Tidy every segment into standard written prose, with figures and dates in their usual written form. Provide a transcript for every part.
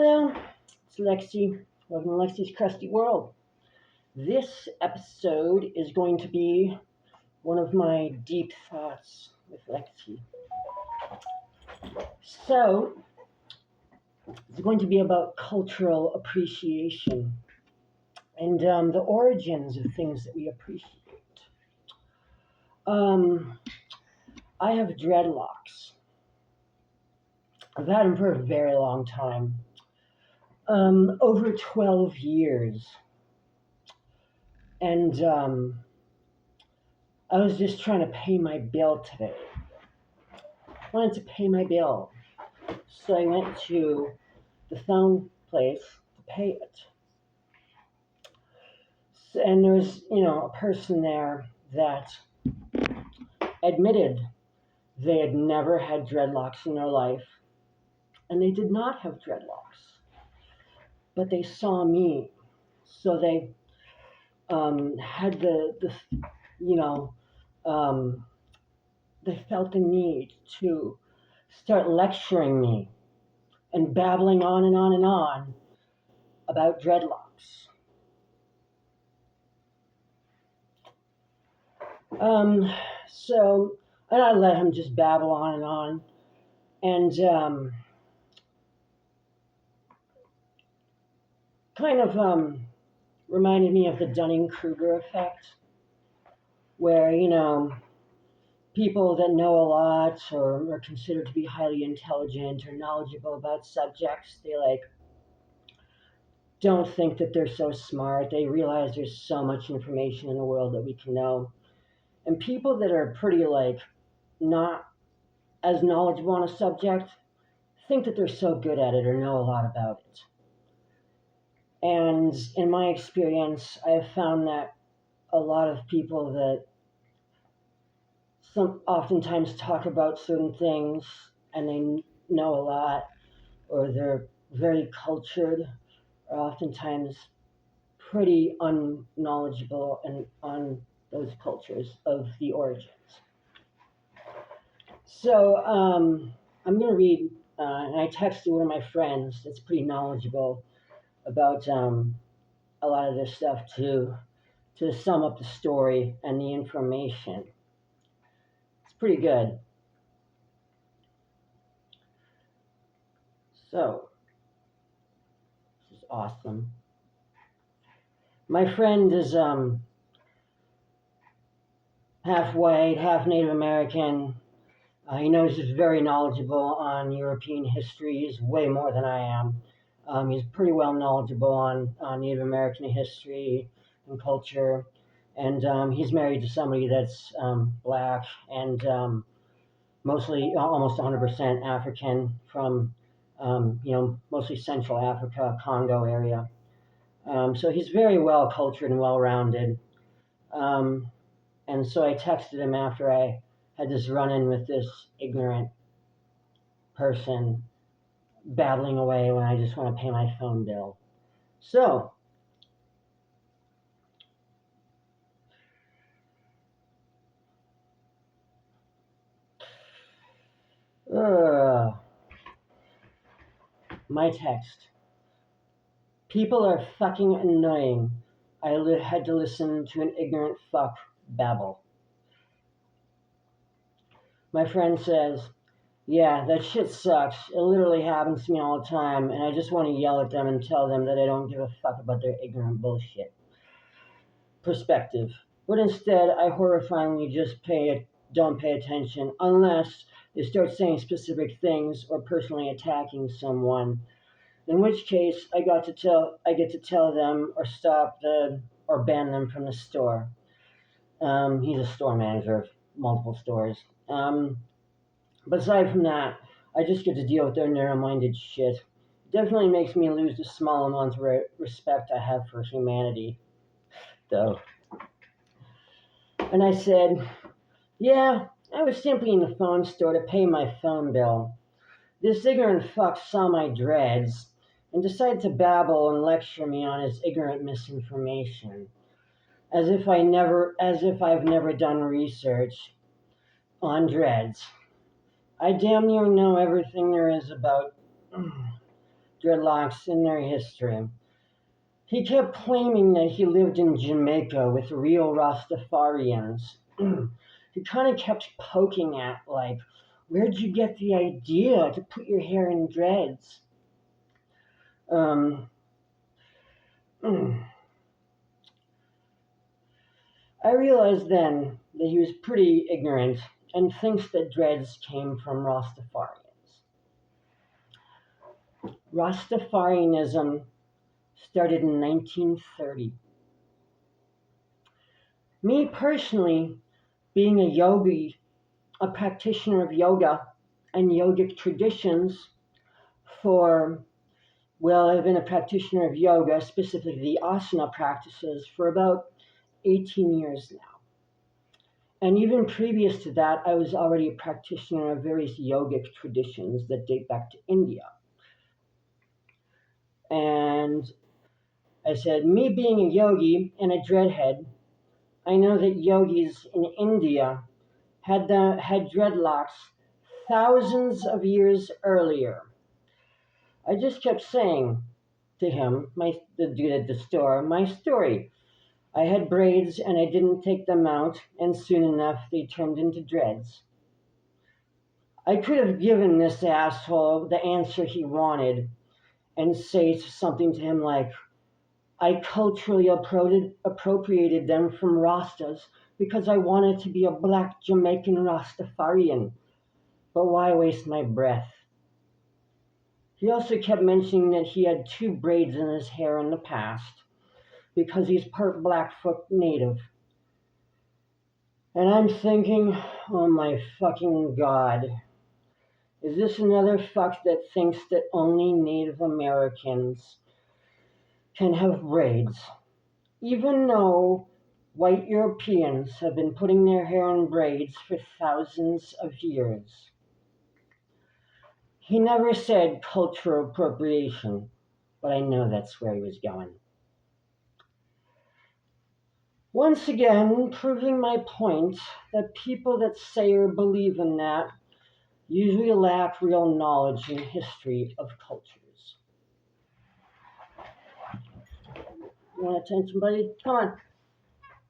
Hello, it's Lexi. Welcome to Lexi's Crusty World. This episode is going to be one of my deep thoughts with Lexi. So, it's going to be about cultural appreciation and the origins of things that we appreciate. I have dreadlocks. I've had them for a very long time. Over 12 years. And I was just trying to pay my bill today. I wanted to pay my bill. So I went to the phone place to pay it. And there was, a person there that admitted they had never had dreadlocks in their life. And they did not have dreadlocks. But they saw me. So they had they felt the need to start lecturing me and babbling on and on and on about dreadlocks. And I let him just babble on and on. And kind of reminded me of the Dunning-Kruger effect, where, people that know a lot or are considered to be highly intelligent or knowledgeable about subjects, they don't think that they're so smart. They realize there's so much information in the world that we can know. And people that are pretty not as knowledgeable on a subject think that they're so good at it or know a lot about it. And in my experience, I have found that a lot of people that oftentimes talk about certain things and they know a lot, or they're very cultured, are oftentimes pretty unknowledgeable and on those cultures of the origins. So I'm going to read, and I texted one of my friends that's pretty knowledgeable about a lot of this stuff to sum up the story and the information. It's pretty good. So, this is awesome. My friend is half white, half Native American. He knows he's very knowledgeable on European history. He's way more than I am. He's pretty well knowledgeable on Native American history and culture. And he's married to somebody that's black and mostly, almost 100% African from, mostly Central Africa, Congo area. So he's very well cultured and well-rounded. And so I texted him after I had this run-in with this ignorant person babbling away when I just want to pay my phone bill. So, my text. People are fucking annoying. I had to listen to an ignorant fuck babble. My friend says, yeah, that shit sucks. It literally happens to me all the time, and I just want to yell at them and tell them that I don't give a fuck about their ignorant bullshit. Perspective. But instead, I horrifyingly just don't pay attention unless they start saying specific things or personally attacking someone. In which case, I get to tell them or or ban them from the store. He's a store manager of multiple stores. But aside from that, I just get to deal with their narrow-minded shit. It definitely makes me lose the small amount of respect I have for humanity, though. And I said, yeah, I was simply in the phone store to pay my phone bill. This ignorant fuck saw my dreads and decided to babble and lecture me on his ignorant misinformation, as if I've never done research on dreads. I damn near know everything there is about dreadlocks in their history. He kept claiming that he lived in Jamaica with real Rastafarians. He kind of kept poking at, like, where'd you get the idea to put your hair in dreads? Um, I realized then that he was pretty ignorant and thinks that dreads came from Rastafarians. Rastafarianism started in 1930. Me personally, being a yogi, a practitioner of yoga and yogic traditions for, well, I've been a practitioner of yoga, specifically the asana practices, for about 18 years now. And even previous to that, I was already a practitioner of various yogic traditions that date back to India. And I said, me being a yogi and a dreadhead, I know that yogis in India had dreadlocks thousands of years earlier. I just kept saying to him, the dude at the store, my story. I had braids and I didn't take them out, and soon enough they turned into dreads. I could have given this asshole the answer he wanted and say something to him like, I culturally appropriated them from Rastas because I wanted to be a black Jamaican Rastafarian. But why waste my breath? He also kept mentioning that he had 2 braids in his hair in the past because he's part Blackfoot native. And I'm thinking, oh my fucking God, is this another fuck that thinks that only Native Americans can have braids? Even though white Europeans have been putting their hair in braids for thousands of years. He never said cultural appropriation, but I know that's where he was going. Once again, proving my point that people that say or believe in that usually lack real knowledge and history of cultures. You want attention, buddy? Come on.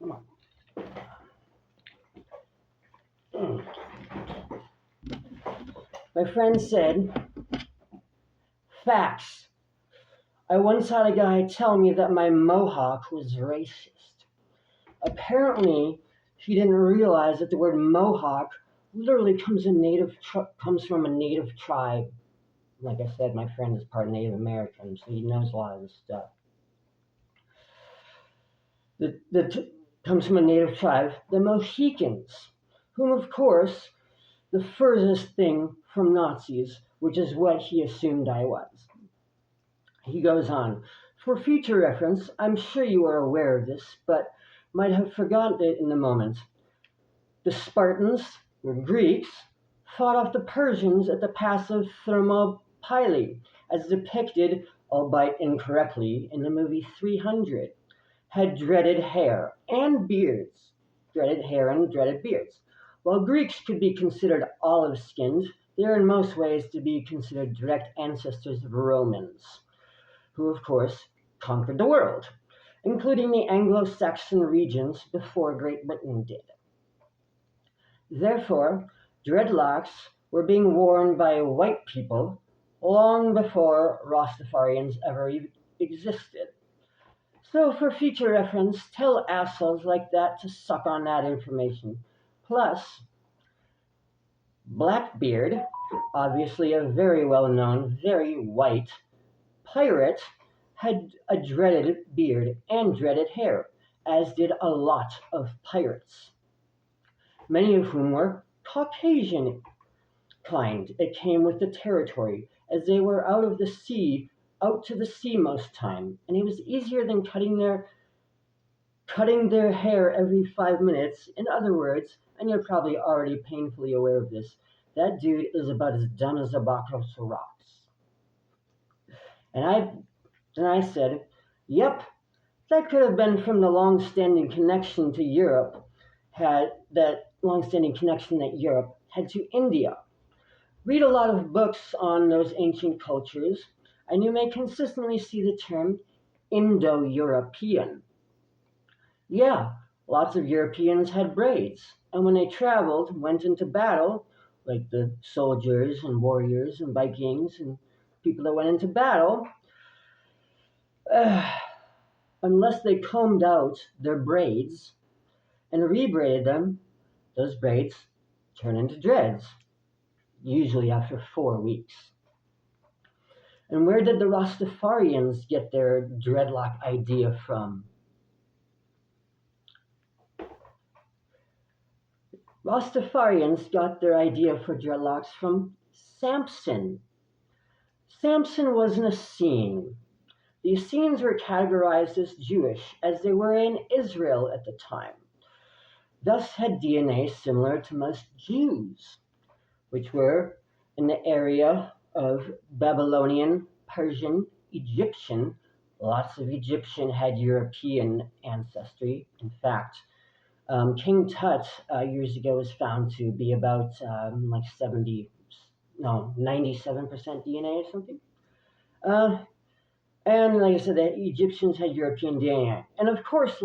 Come on. My friend said, facts. I once had a guy tell me that my mohawk was racist. Apparently, he didn't realize that the word mohawk literally comes from a native tribe. Like I said, my friend is part Native American, so he knows a lot of this stuff. Comes from a native tribe, the Mohicans, whom, of course, the furthest thing from Nazis, which is what he assumed I was. He goes on, for future reference, I'm sure you are aware of this, but might have forgotten it in the moment. The Spartans, or Greeks, fought off the Persians at the Pass of Thermopylae, as depicted, albeit incorrectly, in the movie 300, had dreaded hair and beards. While Greeks could be considered olive-skinned, they are in most ways to be considered direct ancestors of Romans, who of course conquered the world, including the Anglo-Saxon regions before Great Britain did. Therefore, dreadlocks were being worn by white people long before Rastafarians ever existed. So for future reference, tell assholes like that to suck on that information. Plus, Blackbeard, obviously a very well-known, very white pirate, had a dreaded beard and dreaded hair, as did a lot of pirates, many of whom were Caucasian kind. It came with the territory, as they were out to the sea most time, and it was easier than cutting their hair every 5 minutes. In other words, and you're probably already painfully aware of this, that dude is about as dumb as a box of rocks. And I said, yep, that could have been from the long-standing connection to Europe, that Europe had to India. Read a lot of books on those ancient cultures. and you may consistently see the term Indo-European. Yeah, lots of Europeans had braids, and when they traveled, went into battle, like the soldiers and warriors and Vikings and people that went into battle, uh, unless they combed out their braids and rebraided them, those braids turn into dreads, usually after 4 weeks. And where did the Rastafarians get their dreadlock idea from? Rastafarians got their idea for dreadlocks from Samson. Samson was an Essene. The Essenes were categorized as Jewish as they were in Israel at the time, thus had DNA similar to most Jews, which were in the area of Babylonian, Persian, Egyptian. Lots of Egyptian had European ancestry. In fact, King Tut years ago was found to be about like 97% DNA or something. Uh, and like I said, the Egyptians had European DNA. And of course,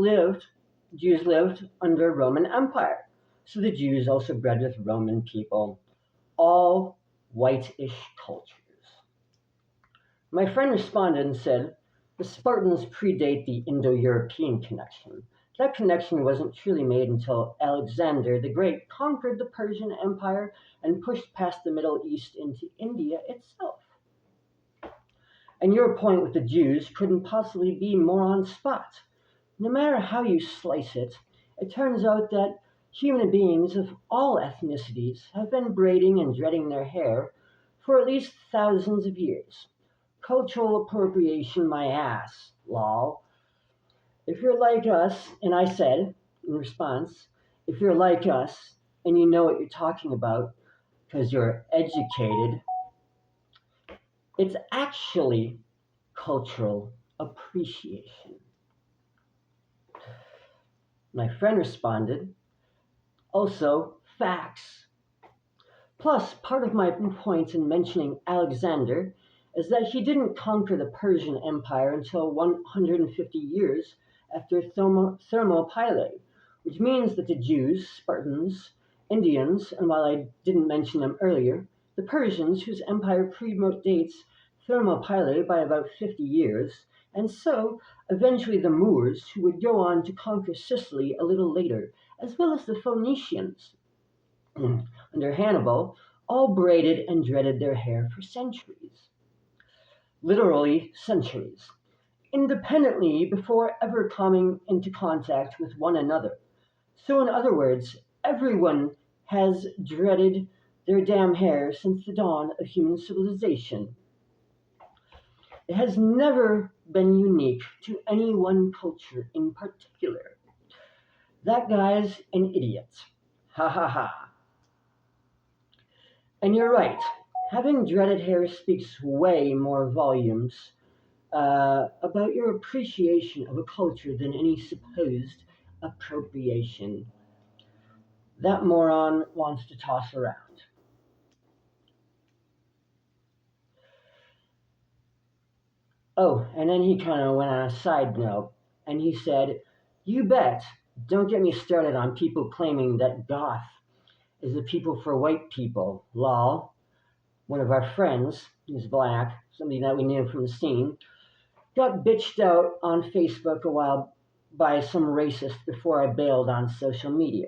Jews lived under Roman Empire. So the Jews also bred with Roman people, all white-ish cultures. My friend responded and said, the Spartans predate the Indo-European connection. That connection wasn't truly made until Alexander the Great conquered the Persian Empire and pushed past the Middle East into India itself. And your point with the Jews couldn't possibly be more on spot. No matter how you slice it, it turns out that human beings of all ethnicities have been braiding and dreading their hair for at least thousands of years. Cultural appropriation my ass, lol. If you're like us, and I said in response, if you're like us and you know what you're talking about because you're educated, it's actually cultural appreciation. My friend responded, also facts. Plus, part of my point in mentioning Alexander is that he didn't conquer the Persian Empire until 150 years after Thermopylae, which means that the Jews, Spartans, Indians, and while I didn't mention them earlier, the Persians, whose empire predates Thermopylae by about 50 years, and so eventually the Moors, who would go on to conquer Sicily a little later, as well as the Phoenicians under Hannibal, all braided and dreaded their hair for centuries. Literally centuries, independently before ever coming into contact with one another. So, in other words, everyone has dreaded their damn hair since the dawn of human civilization. It has never been unique to any one culture in particular. That guy's an idiot. Ha ha ha. And you're right. Having dreaded hair speaks way more volumes about your appreciation of a culture than any supposed appropriation that moron wants to toss around. Oh, and then he kind of went on a side note and he said, you bet, don't get me started on people claiming that goth is the people for white people. Lol. One of our friends, he's black, somebody that we knew from the scene, got bitched out on Facebook a while by some racist before I bailed on social media.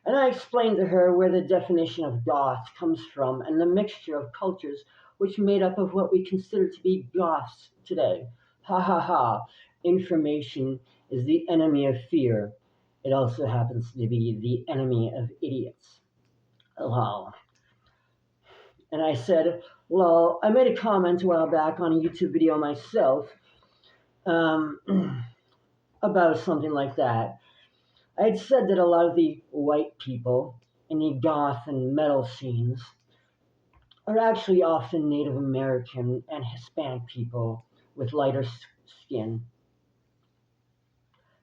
And I explained to her where the definition of goth comes from and the mixture of cultures which made up of what we consider to be goths today. Ha ha ha. Information is the enemy of fear. It also happens to be the enemy of idiots. Lol. And I said, lol, I made a comment a while back on a YouTube video myself um, about something like that. I had said that a lot of the white people in the goth and metal scenes are actually often Native American and Hispanic people with lighter skin.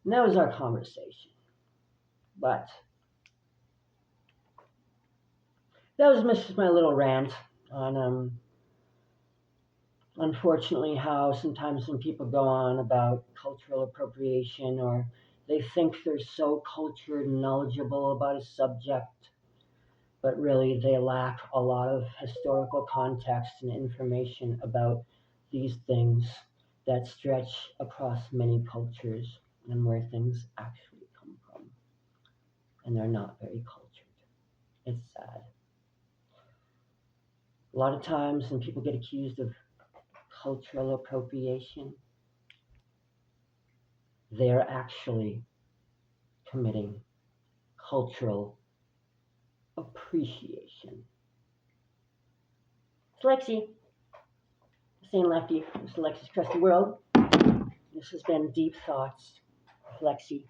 And that was our conversation. But that was just my little rant on unfortunately, how sometimes when people go on about cultural appropriation, or they think they're so cultured and knowledgeable about a subject, but really they lack a lot of historical context and information about these things that stretch across many cultures and where things actually come from. And they're not very cultured. It's sad. A lot of times when people get accused of cultural appropriation, they're actually committing cultural appreciation. It's Lexi, saying Lefty. This is Lexi's Crusty World. This has been Deep Thoughts with Lexi.